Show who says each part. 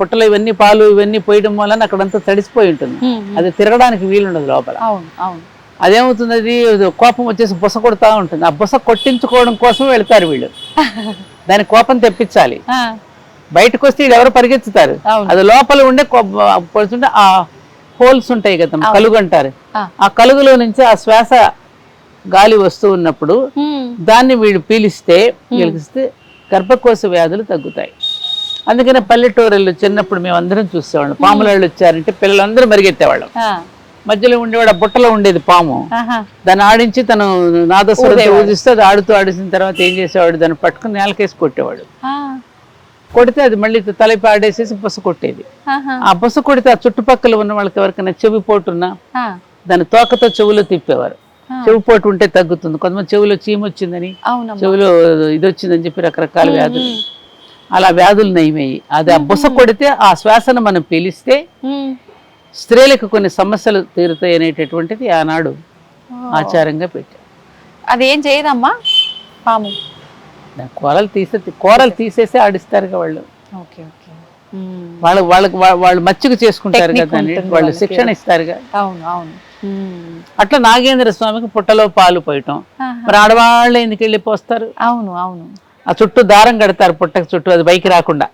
Speaker 1: పుట్టలో ఇవన్నీ పాలు ఇవన్నీ పోయడం వలన అక్కడంతా తడిసిపోయి ఉంటుంది. అది తిరగడానికి వీలుండదు లోపల. అదేమవుతుంది, అది కోపం వచ్చేసి బుస కొడతా ఉంటుంది. ఆ బుస కొట్టించుకోవడం కోసం వెళ్తారు వీళ్ళు. దాని కోపం తెప్పించాలి. బయటకు వస్తే వీళ్ళు ఎవరు పరిగెత్తుతారు. అది లోపల ఉండే పడుతుంటే ఆ హోల్స్ ఉంటాయి కదా, కలుగు అంటారు. ఆ కలుగులో నుంచి ఆ శ్వాస గాలి వస్తూ ఉన్నప్పుడు దాన్ని వీళ్ళు పీలిస్తే గర్భకోశ వ్యాధులు తగ్గుతాయి. అందుకనే పల్లెటూరులో చిన్నప్పుడు మేము అందరం చూసేవాళ్ళం. పాములాళ్ళు వచ్చారంటే పిల్లలందరూ మరిగెత్తేవాళ్ళం. మధ్యలో ఉండేవాడు, ఆ బుట్టలో ఉండేది పాము. దాన్ని ఆడించి తను నాదస్వరంతో ఊదిస్తే అది ఆడిసిన తర్వాత ఏం చేసేవాడు, దాన్ని పట్టుకుని నేలకేసి కొట్టేవాడు. కొడితే అది మళ్ళీ తలపి ఆడేసేసి బుస కొట్టేది. ఆ బుస కొడితే ఆ చుట్టుపక్కల ఉన్న వాళ్ళకి ఎవరికైనా చెవిపోటు ఉన్నా దాని తోకతో చెవులో తిప్పేవారు. చెవిపోటు ఉంటే తగ్గుతుంది. కొంతమంది చెవిలో చీమ వచ్చిందని, చెవిలో ఇది వచ్చిందని చెప్పి రకరకాల వ్యాధులు, అలా వ్యాధులు నయమయ్యి. అది ఆ బుస కొడితే ఆ శ్వాసను మనం పీలిస్తే స్త్రీలకు కొన్ని సమస్యలు తీరుతాయి అనేటటువంటిది ఆనాడు ఆచారంగా పెట్టారు.
Speaker 2: అదేం చేయదమ్మా పాము?
Speaker 1: కూరలు తీసేసి ఆడిస్తారు వాళ్ళు. వాళ్ళు మచ్చిక చేసుకుంటారు కదా, వాళ్ళు శిక్షణ ఇస్తారుగా. అట్లా నాగేంద్ర స్వామికి పుట్టలో పాలు పోయటం. మరి ఆడవాళ్ళు ఎందుకు వెళ్ళి పోస్తారు?
Speaker 2: అవును అవును.
Speaker 1: ఆ చుట్టూ దారం కడతారు పుట్టకు చుట్టూ, అది పైకి రాకుండా.